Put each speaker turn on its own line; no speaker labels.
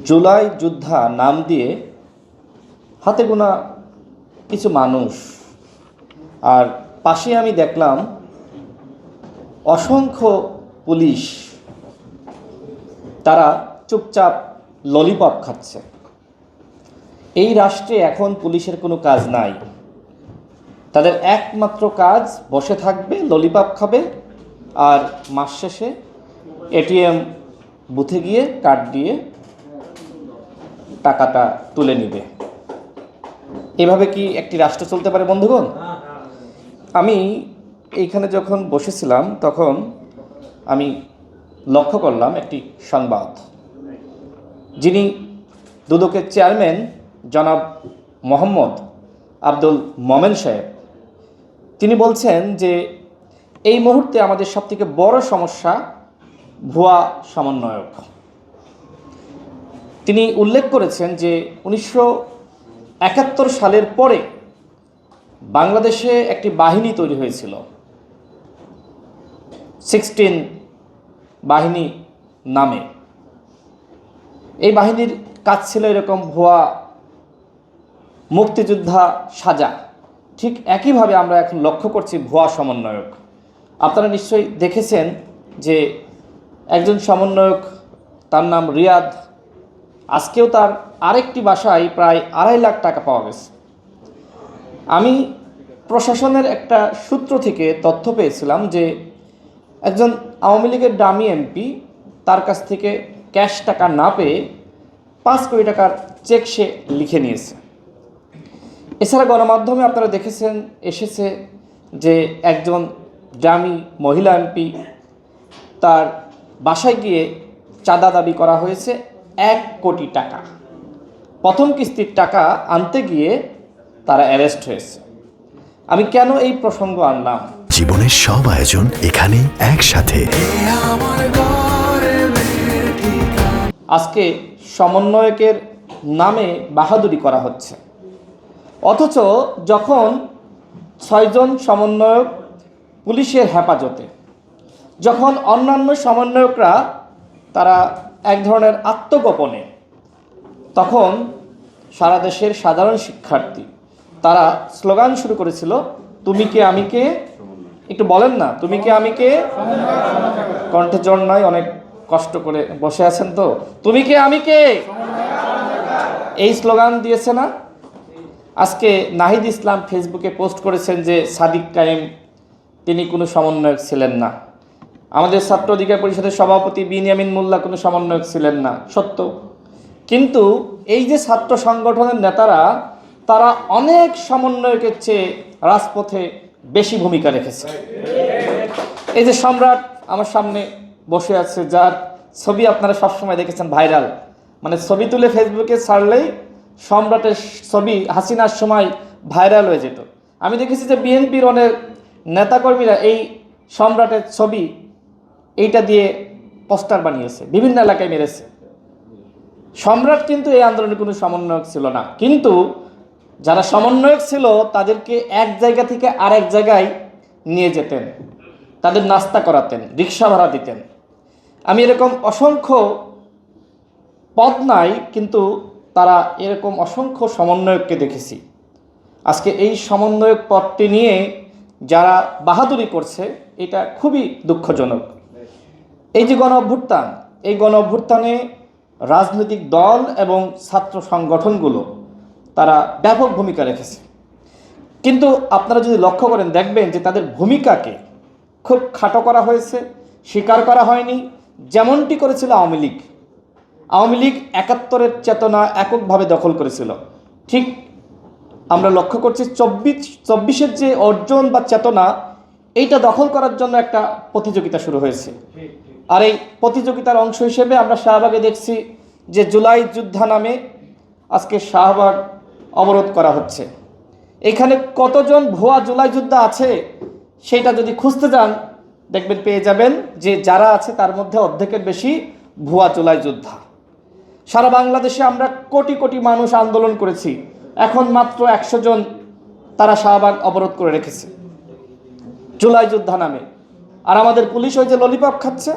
জুলাই যোদ্ধা নাম দিয়ে হাতে গোনা কিছু মানুষ, আর পাশে আমি দেখলাম অসংখ্য পুলিশ, তারা চুপচাপ ললিপপ খাচ্ছে। এই রাষ্ট্রে এখন পুলিশের কোনো কাজ নাই, তাদের একমাত্র কাজ বসে থাকবে, ললিপপ খাবে, আর মাস শেষে এটিএম বুথে গিয়ে কার্ড দিয়ে টাকাটা তুলে নিবে। এভাবে কি একটি রাষ্ট্র চলতে পারে বন্ধুগণ? আমি এইখানে যখন বসেছিলাম তখন আমি লক্ষ্য করলাম একটি সংবাদ, যিনি দুদকের চেয়ারম্যান জনাব মোহাম্মদ আব্দুল মোমেন সাহেব, তিনি বলছেন যে এই মুহূর্তে আমাদের সবথেকে বড় সমস্যা ভুয়া সমন্বয়ক। তিনি উল্লেখ করেছেন যে 1971 সালের পরে বাংলাদেশে একটি বাহিনী তৈরি হয়েছিল, 16 বাহিনী নামে। এই বাহিনীর কাজ ছিল এরকম ভুয়া মুক্তিযোদ্ধা সাজা। ঠিক একইভাবে আমরা এখন লক্ষ্য করছি ভুয়া সমন্বয়ক। আপনারা নিশ্চয়ই দেখেছেন যে একজন সমন্বয়ক, তার নাম রিয়াদ, আজকেও তার আরেকটি বাসায় প্রায় 2.5 লাখ টাকা পাওয়া গেছে। আমি প্রশাসনের একটা সূত্র থেকে তথ্য পেয়েছিলাম যে একজন আওয়ামী লীগের ডামি এমপি, তার কাছ থেকে ক্যাশ টাকা না পেয়ে 5 কোটি টাকার চেক সে লিখে নিয়েছে। এছাড়া গণমাধ্যমে আপনারা দেখেছেন, এসেছে যে একজন ডামি মহিলা এমপি, তার বাসায় গিয়ে চাঁদা দাবি করা হয়েছে 1 কোটি টাকা। প্রথম কিস্তির টাকা আনতে গিয়ে তারা অ্যারেস্ট হয়েছে। আমি কেন এই প্রসঙ্গ আনলাম?
জীবনের সব আয়োজন এখানে একসাথে।
আজকে সমন্বয়কের নামে বাহাদুরি করা হচ্ছে, অথচ যখন 6 জন সমন্বয়ক পুলিশের হেফাজতে, যখন অন্যান্য সমন্বয়করা তারা এক ধরনের আত্মগোপনে, তখন সারা দেশের সাধারণ শিক্ষার্থী তারা স্লোগান শুরু করেছিল, তুমি কে আমি কে। একটু বলেন না, তুমি কে আমি কে। কণ্ঠে জ্বর নয়, অনেক কষ্ট করে বসে আছেন তো। তুমি কে আমি কে, এই স্লোগান দিয়েছে না? আজকে নাহিদ ইসলাম ফেসবুকে পোস্ট করেছেন যে সাদিক কায়েম তিনি কোনো সমন্বয়ক ছিলেন না। আমাদের ছাত্র অধিকার পরিষদের সভাপতি বিনিয়ামিন মোল্লা কোনো সমন্বয়ক ছিলেন না, সত্য। কিন্তু এই যে ছাত্র সংগঠনের নেতারা, তারা অনেক সমন্বয়কের চেয়ে রাজপথে বেশি ভূমিকা রেখেছে। এই যে সম্রাট আমার সামনে বসে আছে, যার ছবি আপনারা সবসময় দেখেছেন ভাইরাল, মানে ছবি তুলে ফেসবুকে ছাড়লেই সম্রাটের ছবি হাসিনার সময় ভাইরাল হয়ে যেত। আমি দেখেছি যে বিএনপির অনেক নেতাকর্মীরা এই সম্রাটের ছবি এইটা দিয়ে পোস্টার বানিয়েছে, বিভিন্ন এলাকায় মেরেছে। সম্রাট কিন্তু এই আন্দোলনের কোনো সমন্বয়ক ছিল না, কিন্তু যারা সমন্বয়ক ছিল তাদেরকে এক জায়গা থেকে আরেক জায়গায় নিয়ে যেতেন, তাদের নাস্তা করাতেন, রিক্সা ভাড়া দিতেন। আমি এরকম অসংখ্য পদ নাই, কিন্তু তারা এরকম অসংখ্য সমন্বয়ককে দেখেছি। আজকে এই সমন্বয়ক পদটি নিয়ে যারা বাহাদুরি করছে, এটা খুবই দুঃখজনক। এই যে গণ অভ্যুত্থান, এই গণ অভ্যুত্থানে রাজনৈতিক দল এবং ছাত্র সংগঠনগুলো তারা ব্যাপক ভূমিকা রেখেছে, কিন্তু আপনারা যদি লক্ষ্য করেন দেখবেন যে তাদের ভূমিকাকে খুব খাটো করা হয়েছে, স্বীকার করা হয়নি। যেমনটি করেছিল আওয়ামী লীগ। আওয়ামী লীগ 71-এর চেতনা এককভাবে দখল করেছিল। ঠিক আমরা লক্ষ্য করছি 24-এর যে অর্জন বা চেতনা, এইটা দখল করার জন্য একটা প্রতিযোগিতা শুরু হয়েছে। আর এই প্রতিযোগিতার অংশ হিসেবে আমরা শাহবাগে দেখছি যে জুলাই যোদ্ধা নামে আজকে শাহবাগ অবরোধ করা হচ্ছে। এখানে কতজন ভুয়া জুলাই যোদ্ধা আছে সেইটা যদি খুঁজতে যান, দেখবেন পেয়ে যাবেন যে যারা আছে তার মধ্যে অর্ধেকের বেশি ভুয়া জুলাই যোদ্ধা। সারা বাংলাদেশে আমরা কোটি কোটি মানুষ আন্দোলন করেছি, এখন মাত্র 100 জন তারা শাহবাগ অবরোধ করে রেখেছে জুলাই যোদ্ধা নামে। আর আমাদের পুলিশ ওই যে ললিপপ খাচ্ছে।